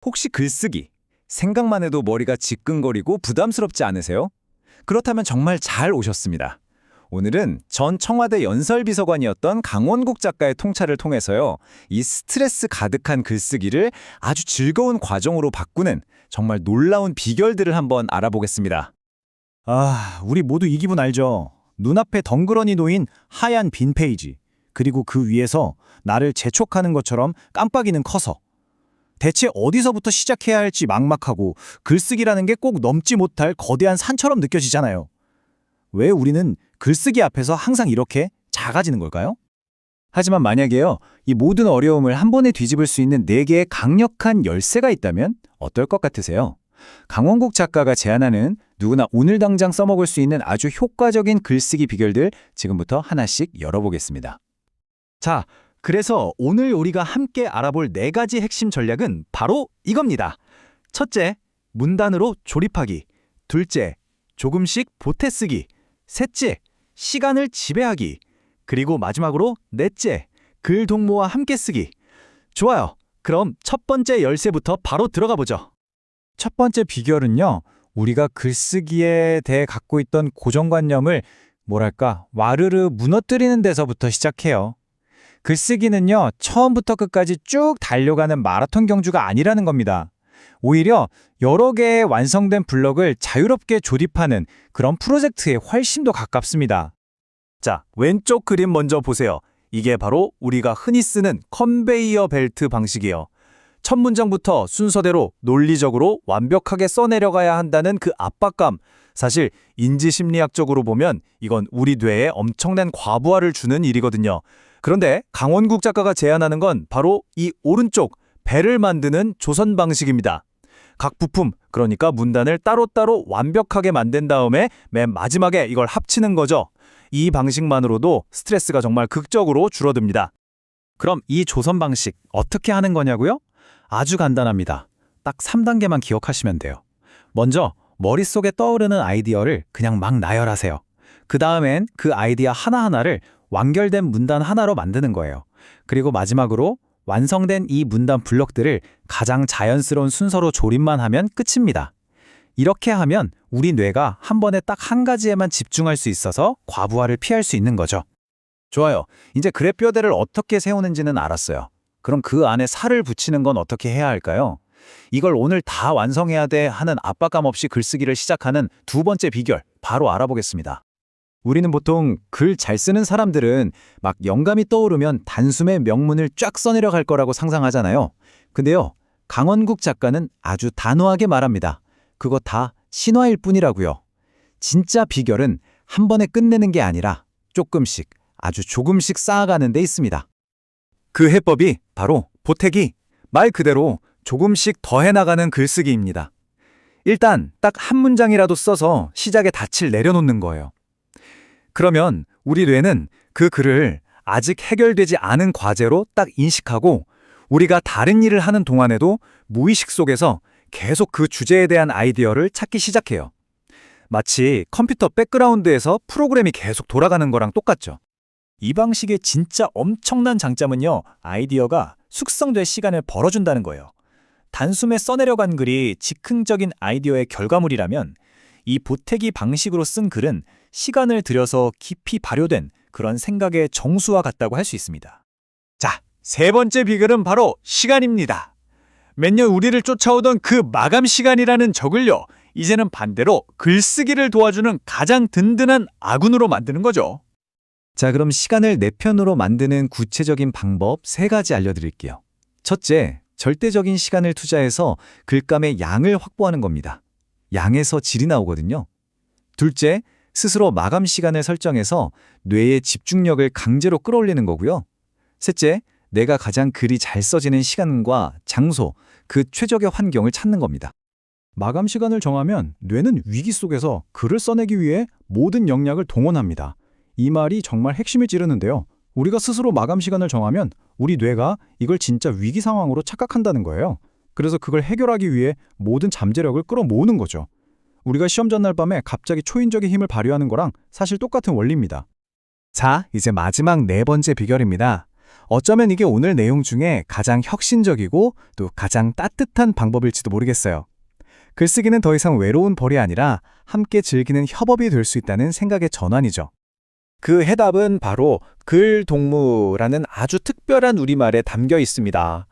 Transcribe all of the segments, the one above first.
혹시 글쓰기, 생각만 해도 머리가 지끈거리고 부담스럽지 않으세요? 그렇다면 정말 잘 오셨습니다. 오늘은 전 청와대 연설비서관이었던 강원국 작가의 통찰을 통해서요, 이 스트레스 가득한 글쓰기를 아주 즐거운 과정으로 바꾸는 정말 놀라운 비결들을 한번 알아보겠습니다. 우리 모두 이 기분 알죠? 눈앞에 덩그러니 놓인 하얀 빈 페이지, 그리고 그 위에서 나를 재촉하는 것처럼 깜빡이는 커서. 대체 어디서부터 시작해야 할지 막막하고 글쓰기라는 게 꼭 넘지 못할 거대한 산처럼 느껴지잖아요. 왜 우리는 글쓰기 앞에서 항상 이렇게 작아지는 걸까요? 하지만 만약에요, 이 모든 어려움을 한 번에 뒤집을 수 있는 4개의 강력한 열쇠가 있다면 어떨 것 같으세요? 강원국 작가가 제안하는 누구나 오늘 당장 써먹을 수 있는 아주 효과적인 글쓰기 비결들 지금부터 하나씩 열어보겠습니다. 자, 그래서 오늘 우리가 함께 알아볼 4가지 핵심 전략은 바로 이겁니다. 첫째, 문단으로 조립하기. 둘째, 조금씩 보태쓰기. 셋째, 시간을 지배하기. 그리고 마지막으로 넷째, 글 동무와 함께 쓰기. 좋아요. 그럼 첫 번째 열쇠부터 바로 들어가 보죠. 첫 번째 비결은요, 우리가 글쓰기에 대해 갖고 있던 고정관념을 와르르 무너뜨리는 데서부터 시작해요. 글쓰기는요, 처음부터 끝까지 쭉 달려가는 마라톤 경주가 아니라는 겁니다. 오히려 여러 개의 완성된 블럭을 자유롭게 조립하는 그런 프로젝트에 훨씬 더 가깝습니다. 자, 왼쪽 그림 먼저 보세요. 이게 바로 우리가 흔히 쓰는 컨베이어 벨트 방식이에요. 첫 문장부터 순서대로 논리적으로 완벽하게 써내려가야 한다는 그 압박감. 사실 인지심리학적으로 보면 이건 우리 뇌에 엄청난 과부하를 주는 일이거든요. 그런데 강원국 작가가 제안하는 건 바로 이 오른쪽 배를 만드는 조선 방식입니다. 각 부품, 그러니까 문단을 따로따로 완벽하게 만든 다음에 맨 마지막에 이걸 합치는 거죠. 이 방식만으로도 스트레스가 정말 극적으로 줄어듭니다. 그럼 이 조선 방식 어떻게 하는 거냐고요? 아주 간단합니다. 딱 3단계만 기억하시면 돼요. 먼저 머릿속에 떠오르는 아이디어를 그냥 막 나열하세요. 그 다음엔 그 아이디어 하나하나를 완결된 문단 하나로 만드는 거예요. 그리고 마지막으로 완성된 이 문단 블럭들을 가장 자연스러운 순서로 조립만 하면 끝입니다. 이렇게 하면 우리 뇌가 한 번에 딱 한 가지에만 집중할 수 있어서 과부하를 피할 수 있는 거죠. 좋아요. 이제 그래프뼈대를 어떻게 세우는지는 알았어요. 그럼 그 안에 살을 붙이는 건 어떻게 해야 할까요? 이걸 오늘 다 완성해야 돼 하는 압박감 없이 글쓰기를 시작하는 두 번째 비결, 바로 알아보겠습니다. 우리는 보통 글 잘 쓰는 사람들은 막 영감이 떠오르면 단숨에 명문을 쫙 써내려갈 거라고 상상하잖아요. 근데요, 강원국 작가는 아주 단호하게 말합니다. 그거 다 신화일 뿐이라고요. 진짜 비결은 한 번에 끝내는 게 아니라 조금씩, 아주 조금씩 쌓아가는 데 있습니다. 그 해법이 바로 보태기, 말 그대로 조금씩 더해나가는 글쓰기입니다. 일단 딱 한 문장이라도 써서 시작에 닻을 내려놓는 거예요. 그러면 우리 뇌는 그 글을 아직 해결되지 않은 과제로 딱 인식하고 우리가 다른 일을 하는 동안에도 무의식 속에서 계속 그 주제에 대한 아이디어를 찾기 시작해요. 마치 컴퓨터 백그라운드에서 프로그램이 계속 돌아가는 거랑 똑같죠. 이 방식의 진짜 엄청난 장점은요, 아이디어가 숙성될 시간을 벌어준다는 거예요. 단숨에 써내려간 글이 즉흥적인 아이디어의 결과물이라면 이 보태기 방식으로 쓴 글은 시간을 들여서 깊이 발효된 그런 생각의 정수와 같다고 할 수 있습니다. 자, 세 번째 비결은 바로 시간입니다. 매년 우리를 쫓아오던 그 마감 시간이라는 적을요, 이제는 반대로 글쓰기를 도와주는 가장 든든한 아군으로 만드는 거죠. 자, 그럼 시간을 내 편으로 만드는 구체적인 방법 3가지 알려드릴게요. 첫째, 절대적인 시간을 투자해서 글감의 양을 확보하는 겁니다. 양에서 질이 나오거든요. 둘째, 스스로 마감 시간을 설정해서 뇌의 집중력을 강제로 끌어올리는 거고요. 셋째, 내가 가장 글이 잘 써지는 시간과 장소, 그 최적의 환경을 찾는 겁니다. 마감 시간을 정하면 뇌는 위기 속에서 글을 써내기 위해 모든 역량을 동원합니다. 이 말이 정말 핵심을 찌르는데요. 우리가 스스로 마감 시간을 정하면 우리 뇌가 이걸 진짜 위기 상황으로 착각한다는 거예요. 그래서 그걸 해결하기 위해 모든 잠재력을 끌어모으는 거죠. 우리가 시험 전날 밤에 갑자기 초인적인 힘을 발휘하는 거랑 사실 똑같은 원리입니다. 자, 이제 마지막 4번째 비결입니다. 어쩌면 이게 오늘 내용 중에 가장 혁신적이고 또 가장 따뜻한 방법일지도 모르겠어요. 글쓰기는 더 이상 외로운 벌이 아니라 함께 즐기는 협업이 될 수 있다는 생각의 전환이죠. 그 해답은 바로 글동무라는 아주 특별한 우리말에 담겨 있습니다.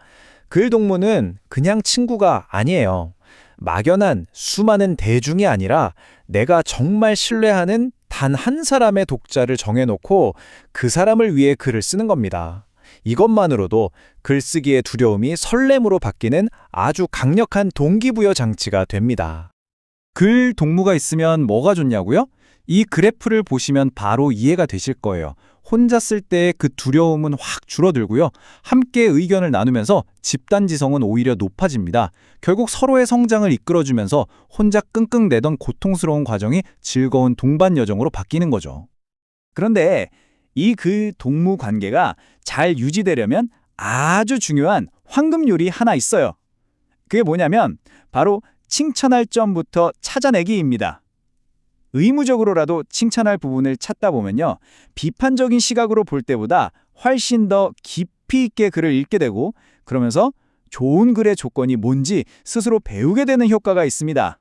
글동무는 그냥 친구가 아니에요. 막연한 수많은 대중이 아니라 내가 정말 신뢰하는 단 한 사람의 독자를 정해놓고 그 사람을 위해 글을 쓰는 겁니다. 이것만으로도 글쓰기의 두려움이 설렘으로 바뀌는 아주 강력한 동기부여 장치가 됩니다. 글 동무가 있으면 뭐가 좋냐고요? 이 그래프를 보시면 바로 이해가 되실 거예요. 혼자 쓸 때 그 두려움은 확 줄어들고요. 함께 의견을 나누면서 집단지성은 오히려 높아집니다. 결국 서로의 성장을 이끌어주면서 혼자 끙끙대던 고통스러운 과정이 즐거운 동반 여정으로 바뀌는 거죠. 그런데 이 그 동무 관계가 잘 유지되려면 아주 중요한 황금요리 하나 있어요. 그게 뭐냐면 바로 칭찬할 점부터 찾아내기입니다. 의무적으로라도 칭찬할 부분을 찾다 보면요. 비판적인 시각으로 볼 때보다 훨씬 더 깊이 있게 글을 읽게 되고 그러면서 좋은 글의 조건이 뭔지 스스로 배우게 되는 효과가 있습니다.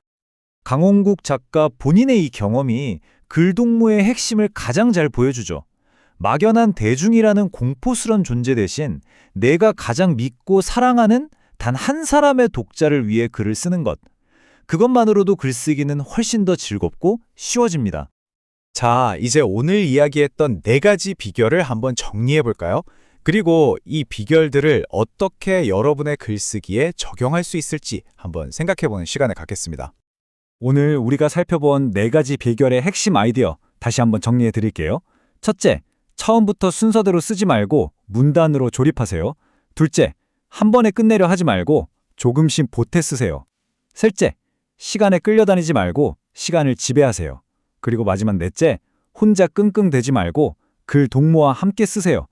강홍국 작가 본인의 이 경험이 글동무의 핵심을 가장 잘 보여주죠. 막연한 대중이라는 공포스런 존재 대신 내가 가장 믿고 사랑하는 단 한 사람의 독자를 위해 글을 쓰는 것. 그것만으로도 글쓰기는 훨씬 더 즐겁고 쉬워집니다. 자, 이제 오늘 이야기했던 4가지 비결을 한번 정리해볼까요? 그리고 이 비결들을 어떻게 여러분의 글쓰기에 적용할 수 있을지 한번 생각해보는 시간을 갖겠습니다. 오늘 우리가 살펴본 4가지 비결의 핵심 아이디어 다시 한번 정리해드릴게요. 첫째, 처음부터 순서대로 쓰지 말고 문단으로 조립하세요. 둘째, 한 번에 끝내려 하지 말고 조금씩 보태 쓰세요. 셋째, 시간에 끌려다니지 말고 시간을 지배하세요. 그리고 마지막 넷째, 혼자 끙끙대지 말고 글 동무와 함께 쓰세요.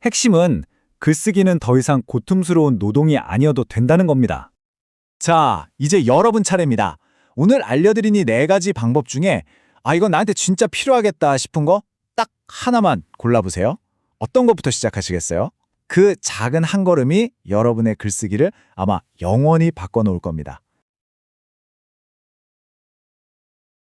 핵심은 글쓰기는 더 이상 고통스러운 노동이 아니어도 된다는 겁니다. 자, 이제 여러분 차례입니다. 오늘 알려드린 이 4가지 방법 중에 이건 나한테 진짜 필요하겠다 싶은 거 딱 하나만 골라보세요. 어떤 것부터 시작하시겠어요? 그 작은 한 걸음이 여러분의 글쓰기를 아마 영원히 바꿔놓을 겁니다.